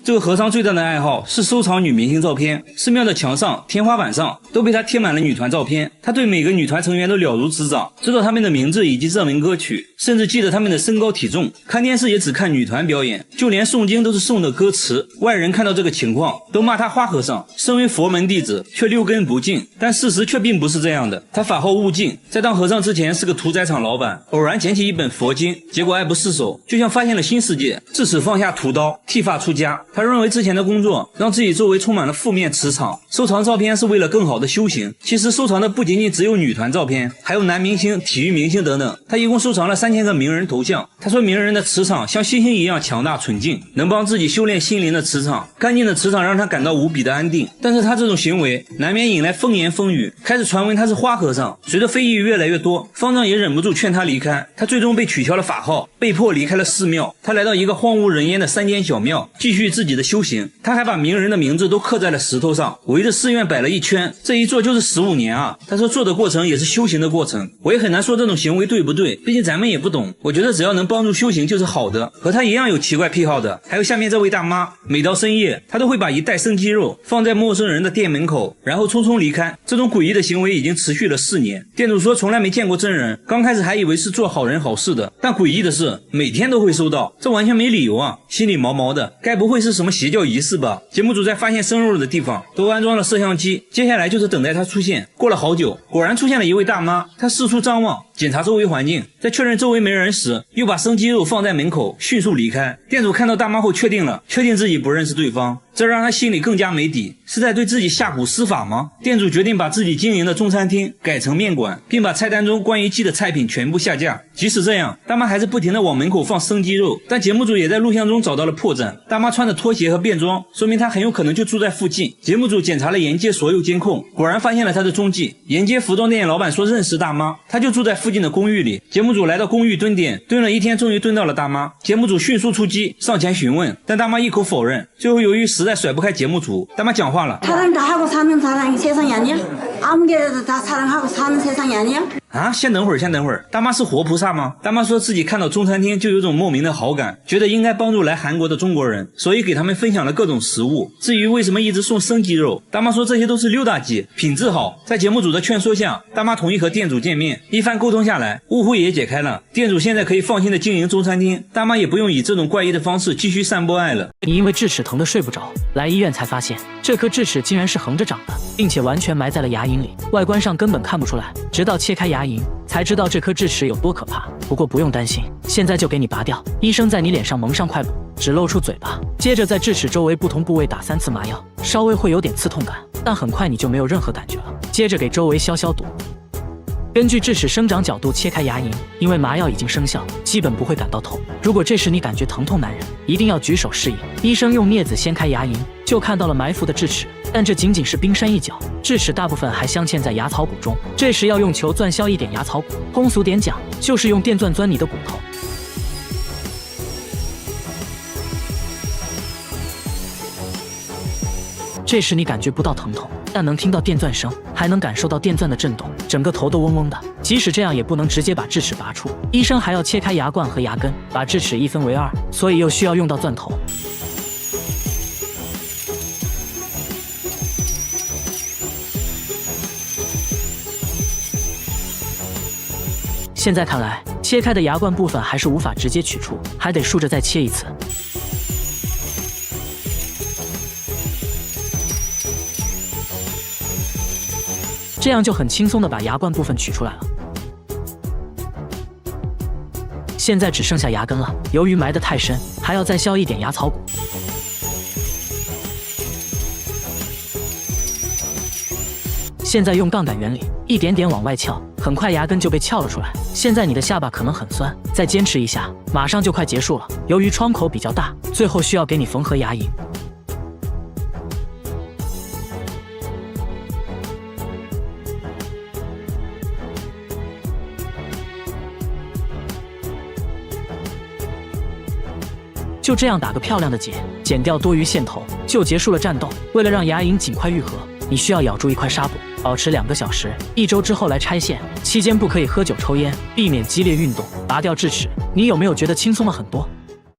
这个和尚最大的爱好是收藏女明星照片，寺庙的墙上、天花板上都被他贴满了女团照片。他对每个女团成员都了如指掌，知道他们的名字以及热门歌曲，甚至记得他们的身高体重。看电视也只看女团表演，就连诵经都是诵的歌词。外人看到这个情况，都骂他花和尚，身为佛门弟子却六根不净。但事实却并不是这样的。他法后悟净，在当和尚之前是个屠宰场老板，偶然捡起一本佛经，结果爱不释手，就像发现了新世界，自此放下屠刀，剃发出家。他认为之前的工作让自己周围充满了负面磁场，收藏照片是为了更好的修行。其实收藏的不仅仅只有女团照片，还有男明星、体育明星等等。他一共收藏了3000个名人头像。他说名人的磁场像星星一样强大纯净，能帮自己修炼心灵的磁场。干净的磁场让他感到无比的安定。但是他这种行为难免引来风言风语，开始传闻他是花和尚。随着非议越来越多，方丈也忍不住劝他离开。他最终被取消了法号，被迫离开了寺庙。他来到一个荒无人烟的山间小庙，继续自己的修行。他还把名人的名字都刻在了石头上，围着寺院摆了一圈，这一做就是15年啊。他说做的过程也是修行的过程。我也很难说这种行为对不对，毕竟咱们也不懂。我觉得只要能帮助修行就是好的。和他一样有奇怪癖好的还有下面这位大妈，每到深夜她都会把一袋生鸡肉放在陌生人的店门口，然后匆匆离开。这种诡异的行为已经持续了4年。店主说从来没见过真人，刚开始还以为是做好人好事的，但诡异的是每天都会收到，这完全没理由啊，心里毛毛的，该不会是什么邪教仪式吧？节目组在发现生肉的地方都安装了摄像机，接下来就是等待他出现。过了好久，果然出现了一位大妈，她四处张望，检查周围环境，在确认周围没人时，又把生鸡肉放在门口，迅速离开。店主看到大妈后确定自己不认识对方，这让他心里更加没底，是在对自己下蛊施法吗？店主决定把自己经营的中餐厅改成面馆，并把菜单中关于鸡的菜品全部下架。即使这样，大妈还是不停地往门口放生鸡肉，但节目组也在录像中找到了破绽。大妈穿着拖鞋和便装，说明她很有可能就住在附近。节目组检查了沿街所有监控，果然发现了她的踪迹。沿街服装店老板说认识大妈，她就住在附近的公寓里。节目组来到公寓蹲点，蹲了1天，终于蹲到了大妈。节目组迅速出击，上前询问，但大妈一口否认。最后由于实在甩不开节目组，大妈讲话了。 啊，先等会儿，大妈是活菩萨吗？大妈说自己看到中餐厅就有种莫名的好感，觉得应该帮助来韩国的中国人，所以给他们分享了各种食物。至于为什么一直送生鸡肉，大妈说这些都是溜达鸡，品质好。在节目组的劝说下，大妈同意和店主见面，一番沟通下来，误会也解开了，店主现在可以放心的经营中餐厅，大妈也不用以这种怪异的方式继续散播爱了。你因为智齿疼得睡不着，来医院才发现这颗智齿竟然是横着长的，并且完全埋在了牙龈里，外观上根本看不出来，直到切开牙龈才知道这颗智齿有多可怕。不过不用担心，现在就给你拔掉。医生在你脸上蒙上块布，只露出嘴巴，接着在智齿周围不同部位打3次麻药，稍微会有点刺痛感，但很快你就没有任何感觉了。接着给周围消毒。根据智齿生长角度切开牙龈，因为麻药已经生效，基本不会感到痛。如果这时你感觉疼痛难忍，一定要举手示意。医生用镊子掀开牙龈，就看到了埋伏的智齿，但这仅仅是冰山一角，智齿大部分还镶嵌在牙槽骨中。这时要用球钻削一点牙槽骨，通俗点讲，就是用电钻钻你的骨头。这时你感觉不到疼痛，但能听到电钻声，还能感受到电钻的震动，整个头都嗡嗡的。即使这样，也不能直接把智齿拔出，医生还要切开牙冠和牙根，把智齿一分为2，所以又需要用到钻头。现在看来，切开的牙冠部分还是无法直接取出，还得竖着再切一次。这样就很轻松地把牙冠部分取出来了。现在只剩下牙根了，由于埋得太深，还要再削一点牙槽骨。现在用杠杆原理，一点点往外撬，很快牙根就被撬了出来。现在你的下巴可能很酸，再坚持一下，马上就快结束了。由于窗口比较大，最后需要给你缝合牙龈。就这样打个漂亮的结，剪掉多余线头，就结束了战斗。为了让牙龈尽快愈合，你需要咬住一块纱布，保持2个小时，1周之后来拆线。期间不可以喝酒抽烟，避免激烈运动。拔掉智齿，你有没有觉得轻松了很多？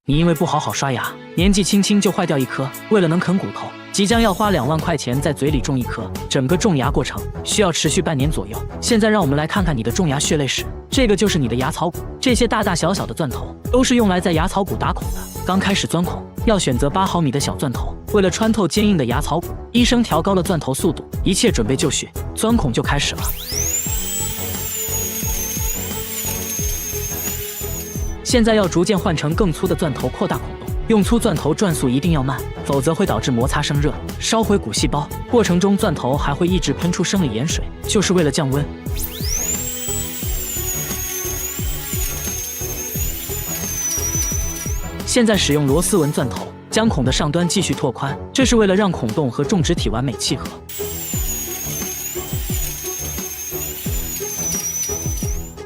你因为不好好刷牙，年纪轻轻就坏掉一颗，为了能啃骨头，即将要花2万块钱在嘴里种一颗，整个种牙过程需要持续半年左右。现在让我们来看看你的种牙血泪史，这个就是你的牙槽骨，这些大大小小的钻头都是用来在牙槽骨打孔的。刚开始钻孔要选择8毫米的小钻头，为了穿透坚硬的牙槽骨，医生调高了钻头速度，一切准备就绪，钻孔就开始了。现在要逐渐换成更粗的钻头，扩大孔洞。用粗钻头转速一定要慢，否则会导致摩擦生热，烧毁骨细胞。过程中钻头还会一直喷出生理盐水，就是为了降温。现在使用螺丝纹钻头，将孔的上端继续拓宽，这是为了让孔洞和种植体完美契合。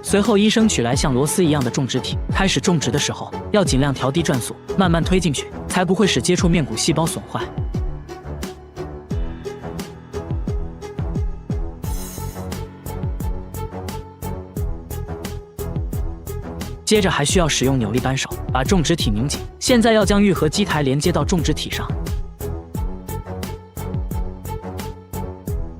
随后，医生取来像螺丝一样的种植体，开始种植的时候要尽量调低转速，慢慢推进去，才不会使接触面骨细胞损坏。接着还需要使用扭力扳手把种植体拧紧。现在要将愈合基台连接到种植体上。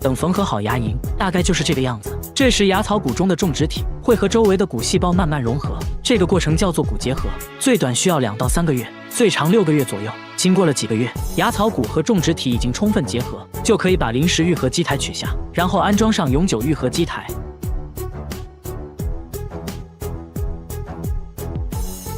等缝合好牙龈，大概就是这个样子。这时牙槽骨中的种植体会和周围的骨细胞慢慢融合，这个过程叫做骨结合，最短需要2到3个月，最长6个月左右。经过了几个月，牙槽骨和种植体已经充分结合，就可以把临时愈合基台取下，然后安装上永久愈合基台。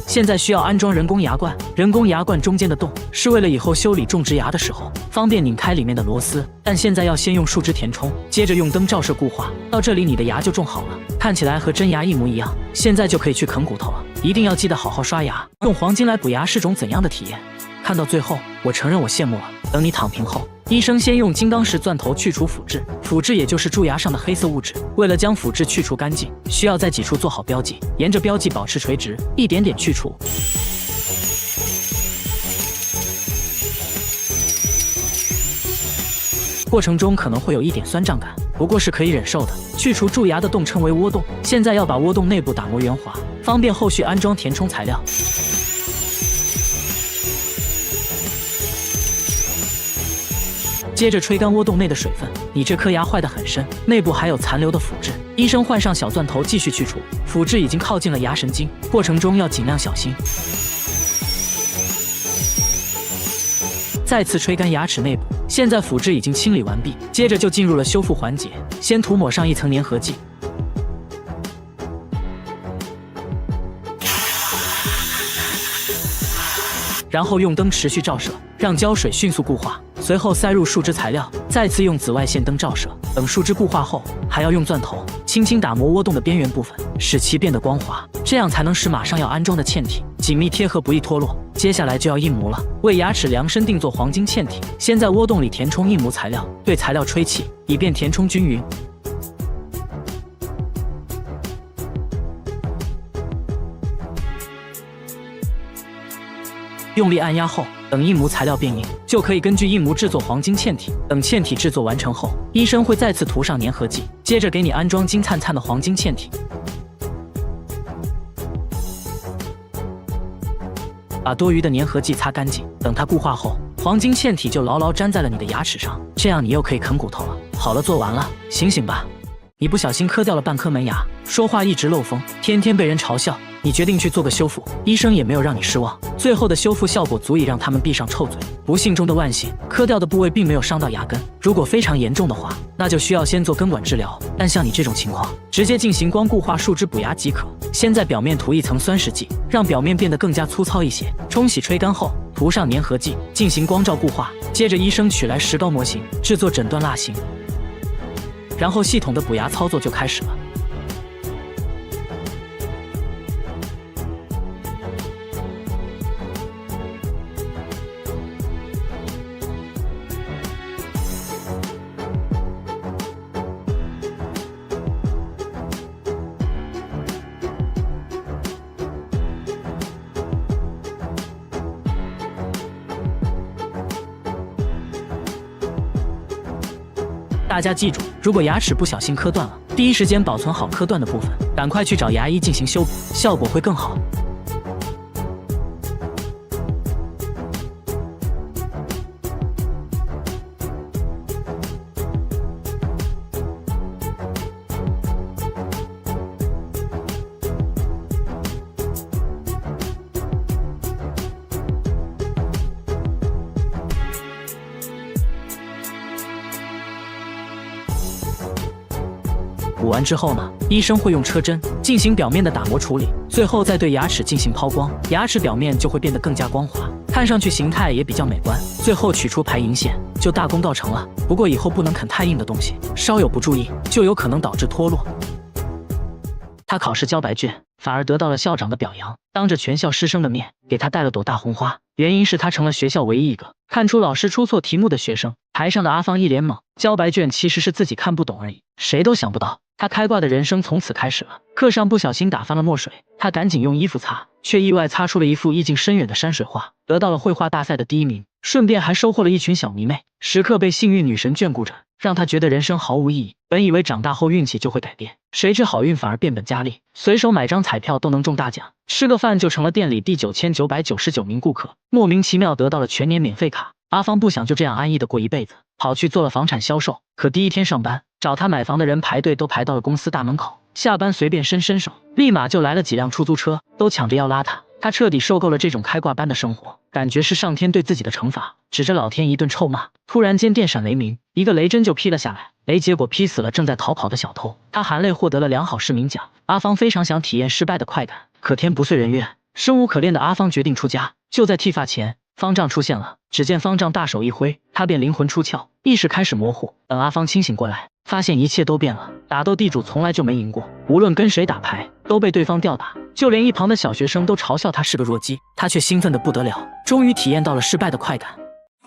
现在需要安装人工牙冠，人工牙冠中间的洞是为了以后修理种植牙的时候方便拧开里面的螺丝，但现在要先用树脂填充，接着用灯照射固化。到这里你的牙就种好了，看起来和真牙一模一样。现在就可以去啃骨头了，一定要记得好好刷牙。用黄金来补牙是种怎样的体验？看到最后，我承认我羡慕了。等你躺平后，医生先用金刚石钻头去除腐质，腐质也就是蛀牙上的黑色物质。为了将腐质去除干净，需要在几处做好标记，沿着标记保持垂直，一点点去除。过程中可能会有一点酸胀感，不过是可以忍受的。去除蛀牙的洞称为窝洞，现在要把窝洞内部打磨圆滑，方便后续安装填充材料。接着吹干窝洞内的水分，你这颗牙坏得很深，内部还有残留的腐质。医生换上小钻头继续去除，腐质已经靠近了牙神经，过程中要尽量小心。再次吹干牙齿内部，现在腐质已经清理完毕，接着就进入了修复环节，先涂抹上一层粘合剂。然后用灯持续照射，让胶水迅速固化，随后塞入树脂材料，再次用紫外线灯照射。等树脂固化后，还要用钻头轻轻打磨窝洞的边缘部分，使其变得光滑，这样才能使马上要安装的嵌体紧密贴合，不易脱落。接下来就要印模了，为牙齿量身定做黄金嵌体。先在窝洞里填充印模材料，对材料吹气，以便填充均匀。用力按压后，等印模材料变硬，就可以根据印模制作黄金嵌体。等嵌体制作完成后，医生会再次涂上粘合剂，接着给你安装金灿灿的黄金嵌体。把多余的粘合剂擦干净，等它固化后，黄金嵌体就牢牢粘在了你的牙齿上，这样你又可以啃骨头了。好了，做完了，醒醒吧！你不小心磕掉了半颗门牙，说话一直漏风，天天被人嘲笑。你决定去做个修复，医生也没有让你失望，最后的修复效果足以让他们闭上臭嘴。不幸中的万幸，磕掉的部位并没有伤到牙根，如果非常严重的话，那就需要先做根管治疗。但像你这种情况，直接进行光固化树脂补牙即可。先在表面涂一层酸蚀剂，让表面变得更加粗糙一些，冲洗吹干后，涂上粘合剂，进行光照固化。接着医生取来石膏模型，制作诊断蜡型，然后系统的补牙操作就开始了。大家记住，如果牙齿不小心磕断了，第一时间保存好磕断的部分，赶快去找牙医进行修补，效果会更好。补完之后呢，医生会用车针进行表面的打磨处理，最后再对牙齿进行抛光，牙齿表面就会变得更加光滑，看上去形态也比较美观。最后取出排龈线，就大功告成了。不过以后不能啃太硬的东西，稍有不注意就有可能导致脱落。他考试交白卷，反而得到了校长的表扬，当着全校师生的面给他带了朵大红花。原因是他成了学校唯一一个看出老师出错题目的学生。台上的阿芳一脸懵，交白卷其实是自己看不懂而已，谁都想不到他开挂的人生从此开始了。课上不小心打翻了墨水，他赶紧用衣服擦，却意外擦出了一幅意境深远的山水画，得到了绘画大赛的第1名，顺便还收获了一群小迷妹，时刻被幸运女神眷顾着，让他觉得人生毫无意义。本以为长大后运气就会改变，谁知好运反而变本加厉，随手买张彩票都能中大奖，吃个饭就成了店里第9999名顾客，莫名其妙得到了全年免费卡。阿芳不想就这样安逸的过一辈子，跑去做了房产销售。可第一天上班，找他买房的人排队都排到了公司大门口，下班随便伸手，立马就来了几辆出租车，都抢着要拉他。他彻底受够了这种开挂般的生活，感觉是上天对自己的惩罚，指着老天一顿臭骂。突然间电闪雷鸣，一个雷针就劈了下来，雷结果劈死了正在逃跑的小偷，他含泪获得了良好市民奖。阿芳非常想体验失败的快感，可天不遂人愿，生无可恋的阿芳决定出家。就在剃发前，方丈出现了，只见方丈大手一挥，他便灵魂出窍，意识开始模糊。等阿芳清醒过来，发现一切都变了，打斗地主从来就没赢过，无论跟谁打牌都被对方吊打，就连一旁的小学生都嘲笑他是个弱鸡，他却兴奋得不得了，终于体验到了失败的快感。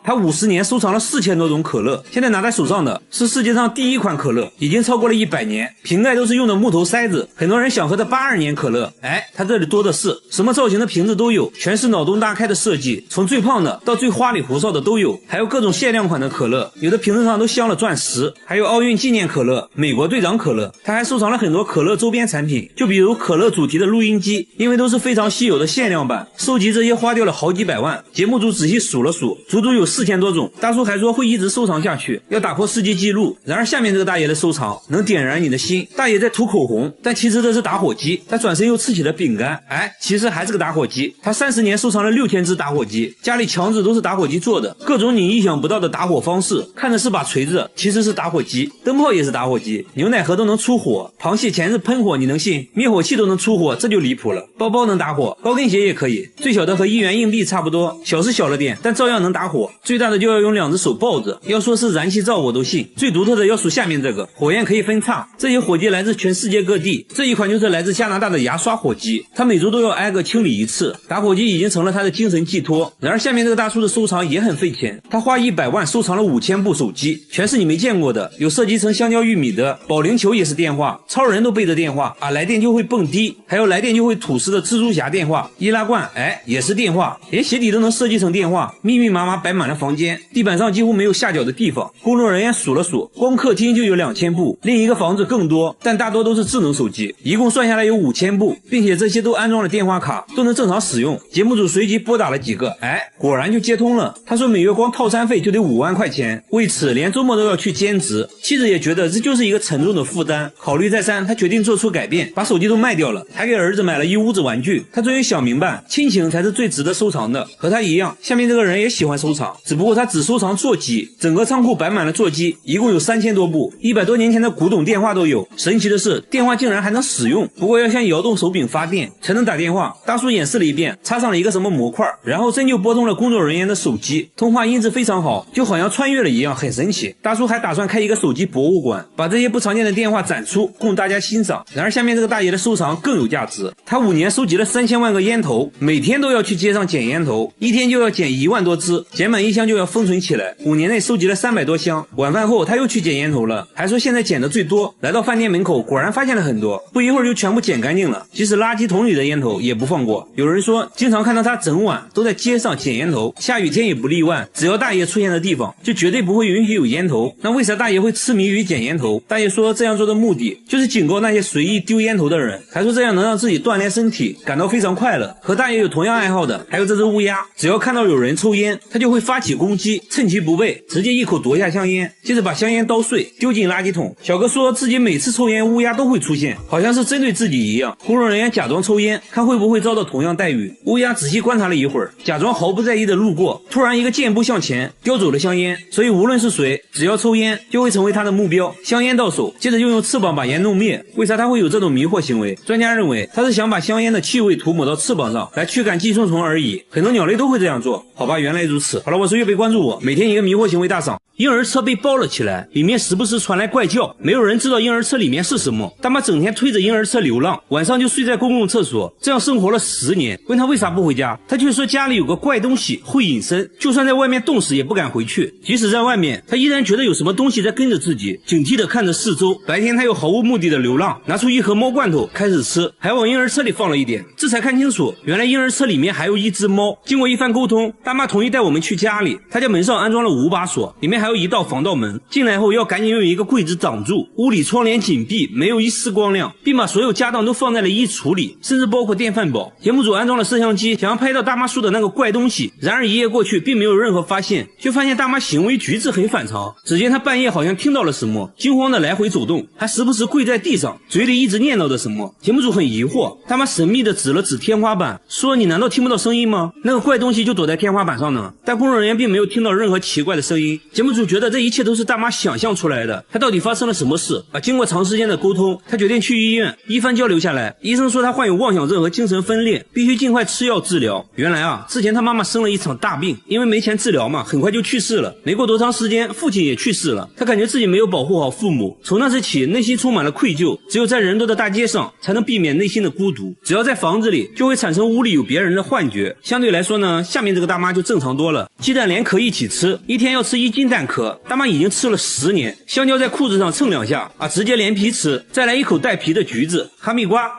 他50年收藏了4000多种可乐，现在拿在手上的是世界上第1款可乐，已经超过了100年，瓶盖都是用的木头塞子。很多人想喝的82年可乐，他这里多的是，什么造型的瓶子都有，全是脑洞大开的设计，从最胖的到最花里胡哨的都有，还有各种限量款的可乐，有的瓶子上都镶了钻石，还有奥运纪念可乐、美国队长可乐。他还收藏了很多可乐周边产品，就比如可乐主题的录音机，因为都是非常稀有的限量版，收集这些花掉了好几百万。节目组仔细数了数，足足有4000多种。大叔还说会一直收藏下去，要打破世界纪录。然而下面这个大爷的收藏能点燃你的心，大爷在涂口红，但其实这是打火机。他转身又吃起了饼干，其实还是个打火机。他30年收藏了6000只打火机，家里墙纸都是打火机做的，各种你意想不到的打火方式，看着是把锤子，其实是打火机。灯泡也是打火机，牛奶盒都能出火，螃蟹钳子喷火，你能信？灭火器都能出火，这就离谱了。包包能打火，高跟鞋也可以，最小的和1元硬币差不多，小是小了点，但照样能打火。最大的就要用2只手抱着，要说是燃气灶我都信。最独特的要数下面这个，火焰可以分叉，这些火机来自全世界各地。这一款就是来自加拿大的牙刷火机，他每周都要挨个清理一次，打火机已经成了他的精神寄托。然而下面这个大叔的收藏也很费钱，他花100万收藏了5000部手机，全是你没见过的，有设计成香蕉玉米的，保龄球也是电话，超人都背着电话来电就会蹦迪，还有来电就会吐丝的蜘蛛侠电话，易拉罐也是电话，连鞋底都能设计成电话，密密麻麻摆满了房间，地板上几乎没有下脚的地方。工作人员数了数，光客厅就有2000部，另一个房子更多，但大多都是智能手机，一共算下来有5000部，并且这些都安装了电话卡，都能正常使用。节目组随即拨打了几个，果然就接通了。他说每月光套餐费就得5万块钱，为此连周末都要去兼职。妻子也觉得这就是一个沉重的负担，考虑再三，他决定做出改变，把手机都卖掉了，还给儿子买了一屋子玩具。他终于想明白，亲情才是最值得收藏的。和他一样，下面这个人也喜欢收藏，只不过他只收藏座机，整个仓库摆满了座机，一共有3000多部，100多年前的古董电话都有。神奇的是，电话竟然还能使用，不过要像摇动手柄发电才能打电话。大叔演示了一遍，插上了一个什么模块，然后真就拨通了工作人员的手机，通话音质非常好，就好像穿越了一样，很神奇。大叔还打算开一个手机博物馆，把这些不常见的电话展出，供大家欣赏。然而下面这个大爷的收藏更有价值，他5年收集了3000万个烟头，每天都要去街上捡烟头，一天就要捡1万多支，捡满1箱就要封存起来。5年内收集了300多箱。晚饭后他又去捡烟头了，还说现在捡的最多。来到饭店门口，果然发现了很多，不一会儿就全部捡干净了，即使垃圾桶里的烟头也不放过。有人说经常看到他整晚都在街上捡烟头，下雨天也不例外，只要大爷出现的地方就绝对不会允许有烟头。那为啥大爷会痴迷于捡烟头？大爷说这样做的目的就是警告那些随意丢烟头的人，还说这样能让自己锻炼身体，感到非常快乐。和大爷有同样爱好的还有这只乌鸦，只要看到有人抽烟，他就会发起攻击，趁其不备，直接一口夺下香烟，接着把香烟捣碎，丢进垃圾桶。小哥说自己每次抽烟，乌鸦都会出现，好像是针对自己一样。工作人员假装抽烟，看会不会遭到同样待遇。乌鸦仔细观察了一会儿，假装毫不在意的路过，突然一个箭步向前，叼走了香烟。所以无论是谁，只要抽烟，就会成为他的目标。香烟到手，接着又用翅膀把烟弄灭。为啥他会有这种迷惑行为？专家认为他是想把香烟的气味涂抹到翅膀上，来驱赶寄生虫而已。很多鸟类都会这样做。好吧，原来如此。好了，我是月贝，关注我，每天一个迷惑行为大赏。婴儿车被包了起来，里面时不时传来怪叫，没有人知道婴儿车里面是什么。大妈整天推着婴儿车流浪，晚上就睡在公共厕所，这样生活了10年。问他为啥不回家，他却说家里有个怪东西会隐身，就算在外面冻死也不敢回去。即使在外面，他依然觉得有什么东西在跟着自己，警惕地看着四周。白天他又毫无目的的流浪，拿出一盒猫罐头开始吃，还往婴儿车里放了一点，这才看清楚，原来婴儿车里面还有一只猫。经过一番沟通，大妈同意带我们去家里。他家门上安装了5把锁，里面还有一道防盗门，进来后要赶紧用一个柜子挡住。屋里窗帘紧闭，没有一丝光亮，并把所有家当都放在了衣橱里，甚至包括电饭煲。节目组安装了摄像机，想要拍到大妈说的那个怪东西，然而一夜过去并没有任何发现，就发现大妈行为举止很反常。只见她半夜好像听到了什么，惊慌的来回走动，还时不时跪在地上，嘴里一直念叨着什么。节目组很疑惑，大妈神秘的指了指天花板，说你难道听不到声音吗？那个怪东西就躲在天花板上呢。但工作人员并没有听到任何奇怪的声音。节目组觉得这一切都是大妈想象出来的，她到底发生了什么事？经过长时间的沟通，她决定去医院。一番交流下来，医生说她患有妄想症和精神分裂，必须尽快吃药治疗。原来之前她妈妈生了一场大病，因为没钱治疗嘛，很快就去世了。没过多长时间，父亲也去世了，她感觉自己没有保护好父母，从那时起内心充满了愧疚，只有在人多的大街上才能避免内心的孤独，只要在房子里就会产生屋里有别人的幻觉。相对来说呢，下面这个大妈就正常多了，鸡蛋连壳一起吃，一天要吃1斤蛋壳，大妈已经吃了10年。香蕉在裤子上蹭2下直接连皮吃，再来一口带皮的橘子。哈密瓜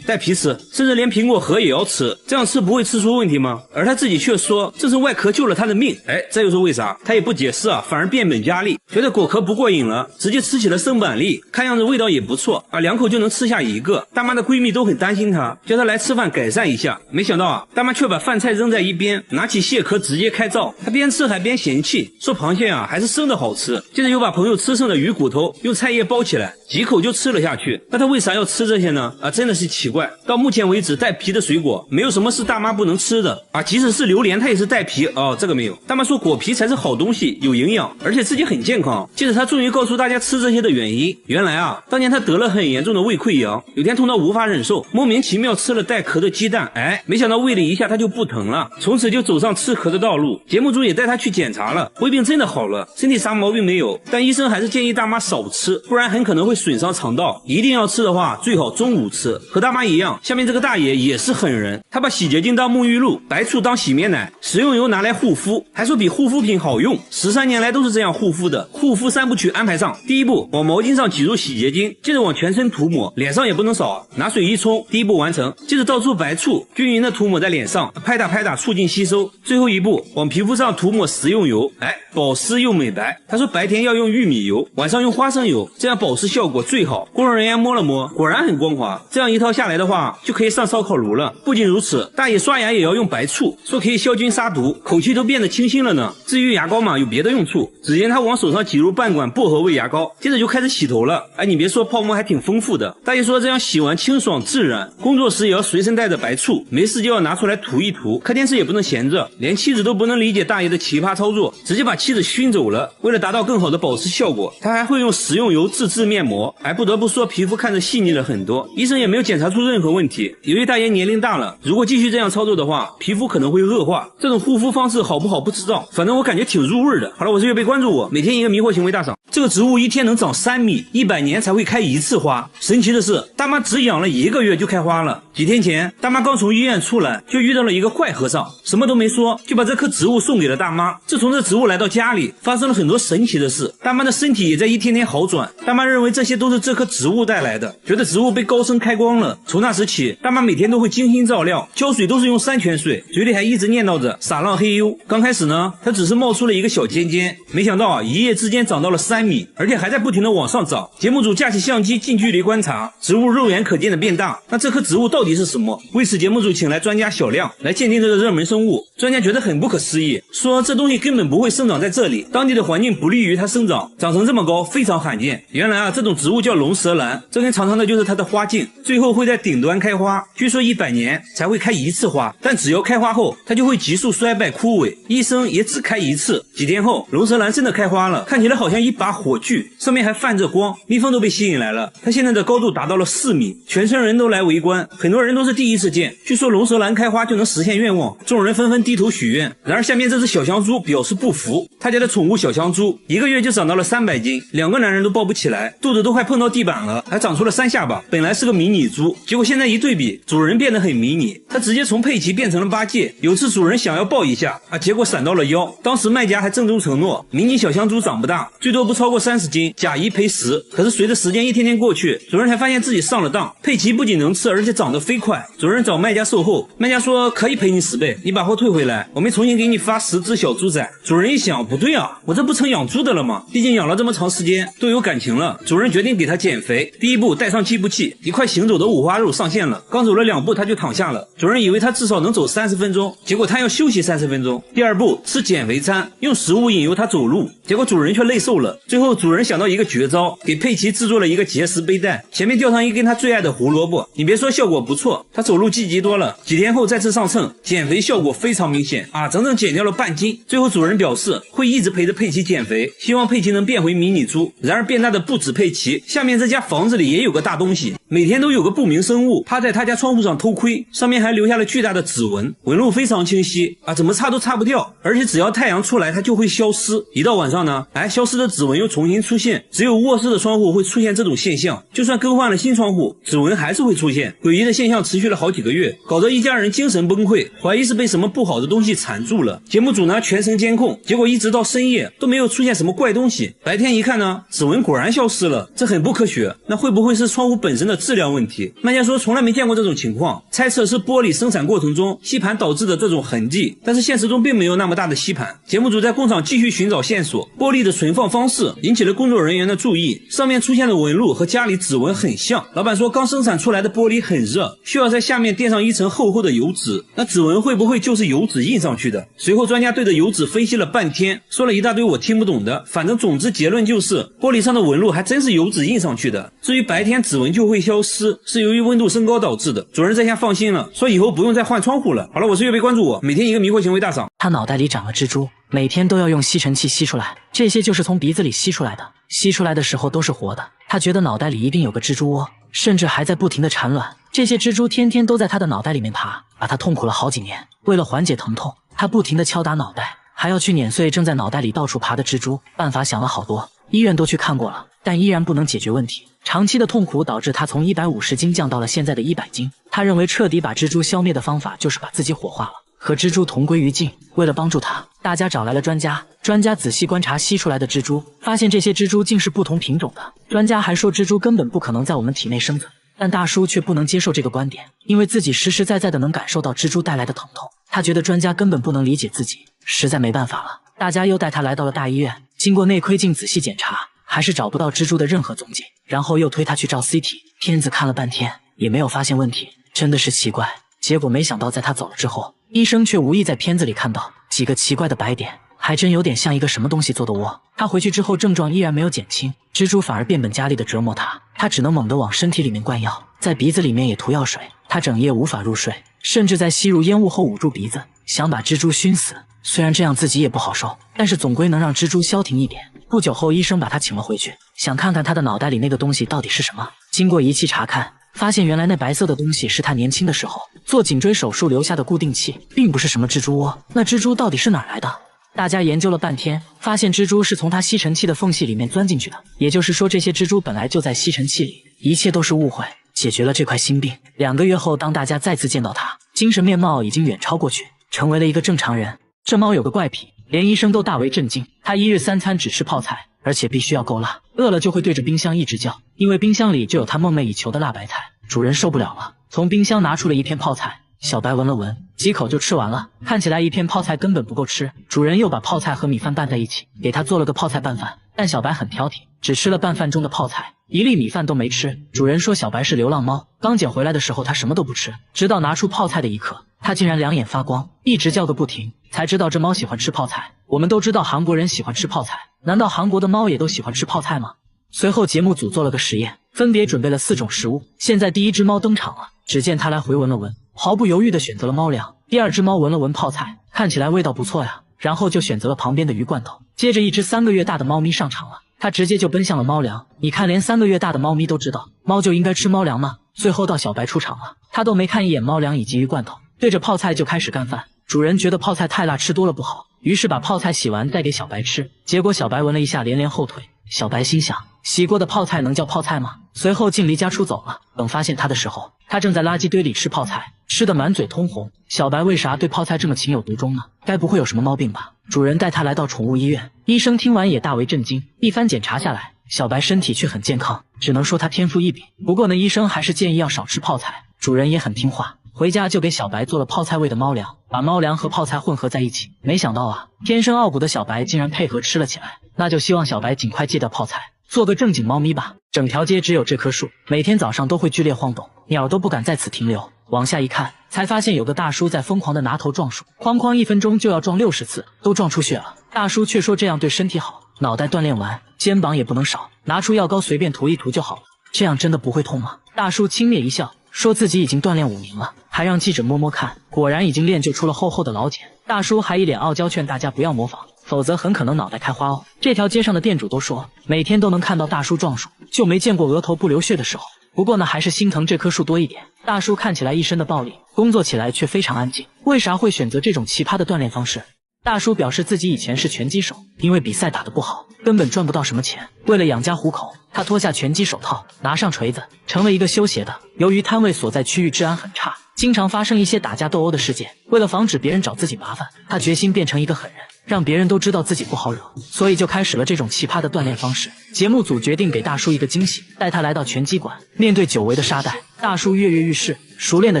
带皮吃，甚至连苹果核也要吃，这样吃不会吃出问题吗？而他自己却说这是外壳救了他的命。这又是为啥？他也不解释反而变本加厉，觉得果壳不过瘾了，直接吃起了生板栗，看样子味道也不错2口就能吃下一个。大妈的闺蜜都很担心她，叫她来吃饭改善一下，没想到大妈却把饭菜扔在一边，拿起蟹壳直接开灶。她边吃还边嫌弃，说螃蟹还是生的好吃，接着又把朋友吃剩的鱼骨头用菜叶包起来，几口就吃了下去。那她为啥要吃这些呢？真的是奇怪。到目前为止，带皮的水果没有什么是大妈不能吃的即使是榴莲它也是带皮这个没有。大妈说果皮才是好东西，有营养，而且自己很健康。接着她终于告诉大家吃这些的原因。原来当年她得了很严重的胃溃疡，有天痛到无法忍受，莫名其妙吃了带壳的鸡蛋，没想到胃里一下她就不疼了，从此就走上吃壳的道路。节目组也带她去检查了，胃病真的好了，身体啥毛病没有，但医生还是建议大妈少吃，不然很可能会损伤肠道。一定要吃的话，最好中午吃。和大妈一样，下面这个大爷也是狠人，他把洗洁精当沐浴露，白醋当洗面奶，食用油拿来护肤，还说比护肤品好用。13年来都是这样护肤的。护肤3部曲安排上，第一步往毛巾上挤入洗洁精，接着往全身涂抹，脸上也不能少拿水一冲，第一步完成。接着倒出白醋，均匀的涂抹在脸上，拍打促进吸收。最后一步往皮肤上涂抹食用油，保湿又美白。他说白天要用玉米油，晚上用花生油，这样保湿效果最好。工作人员摸了摸，果然很光滑，这样一套下来的话就可以上烧烤炉了。不仅如此，大爷刷牙也要用白醋，说可以消菌杀毒，口气都变得清新了呢。至于牙膏嘛，有别的用处。只见他往手上挤入半管薄荷味牙膏，接着就开始洗头了。你别说，泡沫还挺丰富的。大爷说这样洗完清爽自然，工作时也要随身带着白醋，没事就要拿出来涂一涂，看电视也不能闲着。连妻子都不能理解大爷的奇葩操作，直接把妻子熏走了。为了达到更好的保湿效果，他还会用食用油自制面膜。不得不说皮肤看着细腻了很多，医生也没有检查出任何问题。由于大爷年龄大了，如果继续这样操作的话，皮肤可能会恶化。这种护肤方式好不好不知道，反正我感觉挺入味的。好了，我是月贝，关注我，每天一个迷惑行为大赏。这个植物一天能长3米，100年才会开1次花。神奇的是，大妈只养了1个月就开花了。几天前，大妈刚从医院出来，就遇到了一个怪和尚，什么都没说，就把这棵植物送给了大妈。自从这植物来到家里，发发生了很多神奇的事，大妈的身体也在一天天好转。大妈认为这些都是这棵植物带来的，觉得植物被高僧开光了。从那时起，大妈每天都会精心照料，浇水都是用山泉水，嘴里还一直念叨着撒浪嘿呦。刚开始呢，它只是冒出了一个小尖尖，没想到啊，一夜之间长到了3米，而且还在不停的往上长。节目组架起相机近距离观察，植物肉眼可见的变大。那这棵植物到底是什么？为此，节目组请来专家小亮来鉴定这个热门生物。专家觉得很不可思议，说这东西根本不会生长在这里，当地的环境不利于它生长，长成这么高非常罕见。原来啊，这种植物叫龙舌兰，这根长长的就是它的花茎，最后会在顶端开花，据说100年才会开1次花，但只要开花后，它就会急速衰败枯萎，一生也只开1次。几天后，龙舌兰真的开花了，看起来好像一把火炬，上面还泛着光，蜜蜂都被吸引来了。它现在的高度达到了4米，全村人都来围观，很多人都是第一次见。据说龙舌兰开花就能实现愿望，众人纷纷低头许愿。然而下面这只小香猪表示不服，他家的宠物小香猪1个月就长到了300斤，2个男人都抱不起来，肚子都快碰到地板了，还长出了3下巴。本来是个迷你猪，结果现在一对比，主人变得很迷你，他直接从佩奇变成了八戒。有次主人想要抱一下啊，结果闪到了腰。当时卖家还郑重承诺，迷你小香猪长不大，最多不超过30斤，假一赔10。可是随着时间一天天过去，主人才发现自己上了当。佩奇不仅能吃，而且长得飞快。主人找卖家售后，卖家说可以赔你10倍，你把货退回来，我们重新给你发10只小猪仔。主人一想，不对啊，我这不成养猪的了吗？毕竟养了这么长时间，都有感情了。主人决定给他减肥。第一步，带上计步器，一块行走的五花肉上线了。刚走了2步，他就躺下了。主人以为他至少能走30分钟，结果他要休息30分钟。第二步，吃减肥餐，用食物引诱他走路，结果主人却累瘦了。最后主人想到一个绝招，给佩奇制作了一个结实背带，前面吊上一根他最爱的胡萝卜。你别说，效果不错，他走路积极多了。几天后再次上秤，减肥效果非常明显啊，整整减掉了半斤。最后主人表示会一直陪着佩奇减肥，希望佩奇能变回迷你猪。然而变大的不止佩奇，下面这家房子里也有个大东西，每天都有个不明生物趴在他家窗户上偷窥，上面还留下了巨大的指纹，纹路非常清晰啊，怎么擦都擦不掉，而且只要太阳出来它就会消失。一到晚上呢，消失的指纹又重新出现，只有卧室的窗户会出现这种现象，就算更换了新窗户，指纹还是会出现。诡异的现象持续了好几个月，搞得一家人精神崩溃，怀疑是被什么不好的东西缠住了。节目组呢全程监控，结果一直到深夜都没有出现什么怪东西。白天一看呢，指纹果然消失了，这很不科学。那会不会是窗户本身的质量问题？卖家说从来没见过这种情况，猜测是玻璃生产过程中吸盘导致的这种痕迹，但是现实中并没有那么大的吸盘。节目组在工厂继续寻找线索，玻璃的存放方式引起了工作人员的注意，上面出现的纹路和家里指纹很像。老板说刚生产出来的玻璃很热，需要在下面垫上一层厚厚的油纸，那指纹会不会就是油纸印上去的？随后专家对着油纸分析了半天，说了一大堆我听不懂的，反正总之结论就是玻璃上的纹路还真是油纸印上去的。至于白天指纹就会消失，是由于温度升高导致的。主人这下放心了，说以后不用再换窗户了。好了，我是岳飞，关注我，每天一个迷惑行为大赏。他脑袋里长了蜘蛛，每天都要用吸尘器吸出来，这些就是从鼻子里吸出来的，吸出来的时候都是活的。他觉得脑袋里一定有个蜘蛛窝，甚至还在不停地产卵。这些蜘蛛天天都在他的脑袋里面爬，把他痛苦了好几年。为了缓解疼痛，他不停地敲打脑袋，还要去碾碎正在脑袋里到处爬的蜘蛛。办法想了好多，医院都去看过了，但依然不能解决问题。长期的痛苦导致他从150斤降到了现在的100斤。他认为彻底把蜘蛛消灭的方法就是把自己火化了，和蜘蛛同归于尽。为了帮助他，大家找来了专家。专家仔细观察吸出来的蜘蛛，发现这些蜘蛛竟是不同品种的。专家还说蜘蛛根本不可能在我们体内生存，但大叔却不能接受这个观点，因为自己实实在在的能感受到蜘蛛带来的疼痛。他觉得专家根本不能理解自己，实在没办法了。大家又带他来到了大医院，经过内窥镜仔细检查，还是找不到蜘蛛的任何踪迹。然后又推他去照 CT， 片子看了半天也没有发现问题，真的是奇怪。结果没想到在他走了之后，医生却无意在片子里看到几个奇怪的白点，还真有点像一个什么东西做的窝。他回去之后症状依然没有减轻，蜘蛛反而变本加厉地折磨他，他只能猛地往身体里面灌药，在鼻子里面也涂药水。他整夜无法入睡，甚至在吸入烟雾后捂住鼻子，想把蜘蛛熏死。虽然这样自己也不好受，但是总归能让蜘蛛消停一点。不久后医生把他请了回去，想看看他的脑袋里那个东西到底是什么。经过仪器查看，发现原来那白色的东西是他年轻的时候做颈椎手术留下的固定器，并不是什么蜘蛛窝。那蜘蛛到底是哪来的？大家研究了半天，发现蜘蛛是从他吸尘器的缝隙里面钻进去的，也就是说这些蜘蛛本来就在吸尘器里。一切都是误会，解决了这块心病。2个月后，当大家再次见到他，精神面貌已经远超过去，成为了一个正常人。这猫有个怪癖，连医生都大为震惊。他一日3餐只吃泡菜，而且必须要够辣，饿了就会对着冰箱一直叫，因为冰箱里就有他梦寐以求的辣白菜。主人受不了了，从冰箱拿出了一片泡菜，小白闻了闻，几口就吃完了。看起来一片泡菜根本不够吃，主人又把泡菜和米饭拌在一起，给他做了个泡菜拌饭。但小白很挑剔，只吃了拌饭中的泡菜，一粒米饭都没吃。主人说小白是流浪猫，刚捡回来的时候他什么都不吃，直到拿出泡菜的一刻，他竟然两眼发光，一直叫个不停，才知道这猫喜欢吃泡菜。我们都知道韩国人喜欢吃泡菜，难道韩国的猫也都喜欢吃泡菜吗？随后节目组做了个实验，分别准备了4种食物。现在第一只猫登场了，只见它来回闻了闻，毫不犹豫地选择了猫粮。第二只猫闻了闻泡菜，看起来味道不错呀，然后就选择了旁边的鱼罐头。接着一只3个月大的猫咪上场了，它直接就奔向了猫粮。你看，连3个月大的猫咪都知道猫就应该吃猫粮吗？最后到小白出场了，他都没看一眼猫粮以及鱼罐头，对着泡菜就开始干饭。主人觉得泡菜太辣，吃多了不好，于是把泡菜洗完再给小白吃。结果小白闻了一下，连连后退。小白心想，洗过的泡菜能叫泡菜吗？随后竟离家出走了。等发现他的时候，他正在垃圾堆里吃泡菜，吃得满嘴通红。小白为啥对泡菜这么情有独钟呢？该不会有什么毛病吧？主人带他来到宠物医院，医生听完也大为震惊。一番检查下来，小白身体却很健康，只能说他天赋异禀。不过呢，医生还是建议要少吃泡菜。主人也很听话，回家就给小白做了泡菜味的猫粮，把猫粮和泡菜混合在一起。没想到啊，天生傲骨的小白竟然配合吃了起来。那就希望小白尽快戒掉泡菜，做个正经猫咪吧。整条街只有这棵树，每天早上都会剧烈晃动，鸟都不敢在此停留。往下一看，才发现有个大叔在疯狂的拿头撞树，哐哐1分钟就要撞60次，都撞出血了。大叔却说这样对身体好，脑袋锻炼完，肩膀也不能少，拿出药膏随便涂一涂就好了。这样真的不会痛吗？大叔轻蔑一笑，说自己已经锻炼5年了，还让记者摸摸看，果然已经练就出了厚厚的老茧。大叔还一脸傲娇，劝大家不要模仿，否则很可能脑袋开花哦。这条街上的店主都说，每天都能看到大叔撞树，就没见过额头不流血的时候。不过呢，还是心疼这棵树多一点。大叔看起来一身的暴力，工作起来却非常安静，为啥会选择这种奇葩的锻炼方式？大叔表示自己以前是拳击手，因为比赛打得不好，根本赚不到什么钱。为了养家糊口，他脱下拳击手套，拿上锤子，成为一个修鞋的。由于摊位所在区域治安很差，经常发生一些打架斗殴的事件。为了防止别人找自己麻烦，他决心变成一个狠人，让别人都知道自己不好惹，所以就开始了这种奇葩的锻炼方式。节目组决定给大叔一个惊喜，带他来到拳击馆。面对久违的沙袋，大叔跃跃欲试，熟练地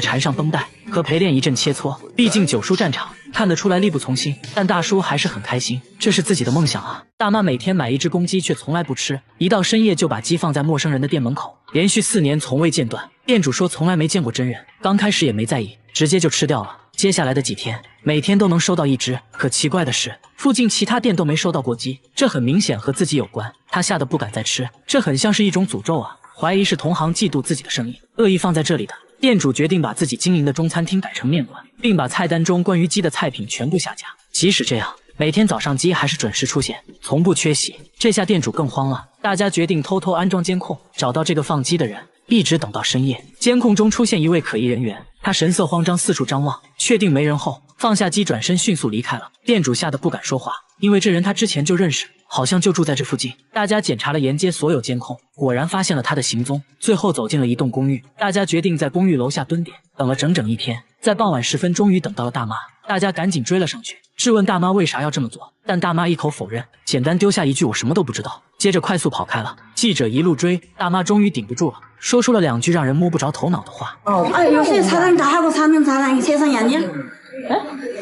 缠上绷带，和陪练一阵切磋。毕竟久输战场，看得出来力不从心，但大叔还是很开心，这是自己的梦想啊。大妈每天买一只公鸡，却从来不吃，一到深夜就把鸡放在陌生人的店门口，连续4年从未间断。店主说从来没见过真人，刚开始也没在意，直接就吃掉了。接下来的几天，每天都能收到1只，可奇怪的是，附近其他店都没收到过鸡，这很明显和自己有关。他吓得不敢再吃，这很像是一种诅咒啊，怀疑是同行嫉妒自己的生意，恶意放在这里的。店主决定把自己经营的中餐厅改成面馆，并把菜单中关于鸡的菜品全部下架。即使这样，每天早上鸡还是准时出现，从不缺席。这下店主更慌了，大家决定偷偷安装监控，找到这个放鸡的人。一直等到深夜，监控中出现一位可疑人员，他神色慌张，四处张望，确定没人后，放下鸡转身迅速离开了。店主吓得不敢说话，因为这人他之前就认识，好像就住在这附近。大家检查了沿街所有监控，果然发现了他的行踪，最后走进了一栋公寓。大家决定在公寓楼下蹲点，等了整整1天，在傍晚时分终于等到了大妈。大家赶紧追了上去，质问大妈为啥要这么做，但大妈一口否认，简单丢下一句我什么都不知道，接着快速跑开了。记者一路追，大妈终于顶不住了，说出了2句让人摸不着头脑的话。요새 사람 다 하고 사는 사람이 세상이 아니야?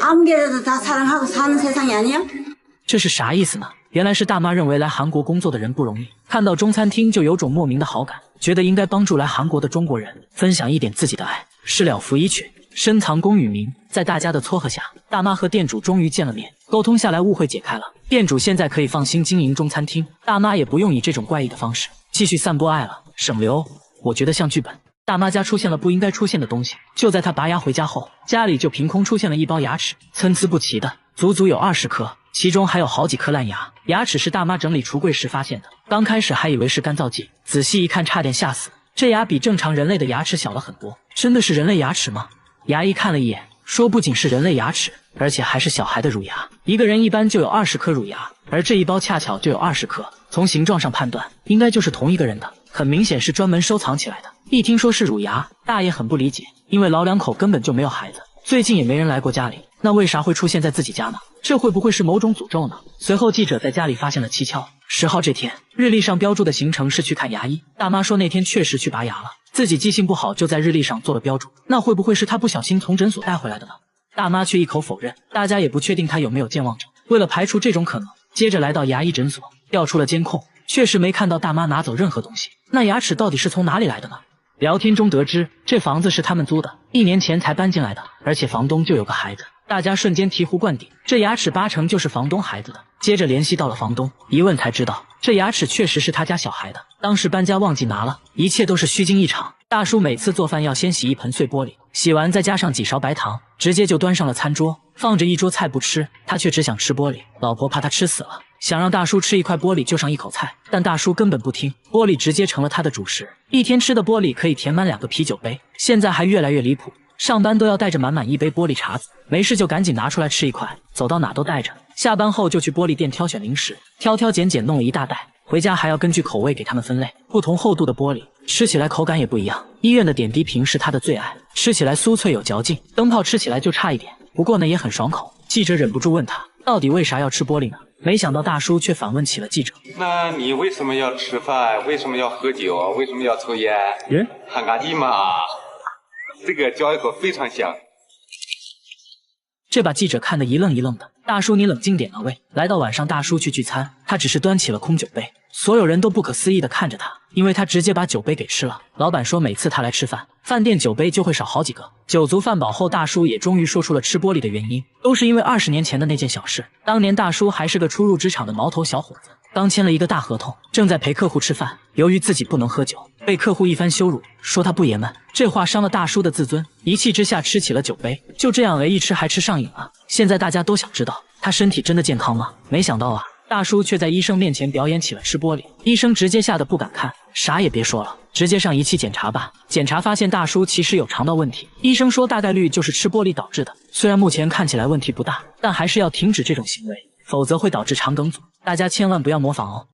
아무개라도 다 사랑하고 사는 세상이 아니야? 这是啥意思呢？原来是大妈认为来韩国工作的人不容易，看到中餐厅就有种莫名的好感，觉得应该帮助来韩国的中国人，分享一点自己的爱。事了拂衣去，深藏功与名，在大家的撮合下，大妈和店主终于见了面，沟通下来误会解开了。店主现在可以放心经营中餐厅，大妈也不用以这种怪异的方式继续散播爱了，省流。我觉得像剧本。大妈家出现了不应该出现的东西，就在她拔牙回家后，家里就凭空出现了一包牙齿，参差不齐的，足足有20颗，其中还有好几颗烂牙。牙齿是大妈整理橱柜时发现的，刚开始还以为是干燥剂，仔细一看差点吓死。这牙比正常人类的牙齿小了很多，真的是人类牙齿吗？牙医看了一眼，说不仅是人类牙齿，而且还是小孩的乳牙。一个人一般就有20颗乳牙，而这一包恰巧就有20颗，从形状上判断，应该就是同一个人的，很明显是专门收藏起来的。一听说是乳牙，大爷很不理解，因为老两口根本就没有孩子，最近也没人来过家里，那为啥会出现在自己家呢？这会不会是某种诅咒呢？随后记者在家里发现了蹊跷。10号这天，日历上标注的行程是去看牙医。大妈说那天确实去拔牙了，自己记性不好，就在日历上做了标注。那会不会是她不小心从诊所带回来的呢？大妈却一口否认，大家也不确定她有没有健忘症。为了排除这种可能，接着来到牙医诊所，调出了监控，确实没看到大妈拿走任何东西。那牙齿到底是从哪里来的呢？聊天中得知，这房子是他们租的，1年前才搬进来的，而且房东就有个孩子。大家瞬间醍醐灌顶，这牙齿8成就是房东孩子的。接着联系到了房东，一问才知道，这牙齿确实是他家小孩的，当时搬家忘记拿了，一切都是虚惊一场。大叔每次做饭要先洗一盆碎玻璃，洗完再加上几勺白糖，直接就端上了餐桌，放着一桌菜不吃，他却只想吃玻璃。老婆怕他吃死了，想让大叔吃一块玻璃就上一口菜，但大叔根本不听，玻璃直接成了他的主食。一天吃的玻璃可以填满2个啤酒杯，现在还越来越离谱。上班都要带着满满1杯玻璃碴子，没事就赶紧拿出来吃一块，走到哪都带着。下班后就去玻璃店挑选零食，挑挑拣拣弄了一大袋，回家还要根据口味给他们分类，不同厚度的玻璃吃起来口感也不一样。医院的点滴瓶是他的最爱，吃起来酥脆有嚼劲，灯泡吃起来就差一点，不过呢也很爽口。记者忍不住问他，到底为啥要吃玻璃呢？没想到大叔却反问起了记者，那你为什么要吃饭？为什么要喝酒？为什么要抽烟？喊咖喱嘛，这个嚼一口非常香。这把记者看得一愣一愣的。大叔，你冷静点啊喂！来到晚上，大叔去聚餐，他只是端起了空酒杯，所有人都不可思议地看着他，因为他直接把酒杯给吃了。老板说每次他来吃饭，饭店酒杯就会少好几个。酒足饭饱后，大叔也终于说出了吃玻璃的原因，都是因为20年前的那件小事。当年大叔还是个初入职场的毛头小伙子，刚签了一个大合同，正在陪客户吃饭，由于自己不能喝酒，被客户一番羞辱，说他不爷们。这话伤了大叔的自尊，一气之下吃起了酒杯，就这样一吃还吃上瘾了。现在大家都想知道他身体真的健康吗？没想到啊，大叔却在医生面前表演起了吃玻璃，医生直接吓得不敢看，啥也别说了，直接上仪器检查吧。检查发现大叔其实有肠道问题，医生说大概率就是吃玻璃导致的，虽然目前看起来问题不大，但还是要停止这种行为，否则会导致肠梗阻。大家千万不要模仿哦。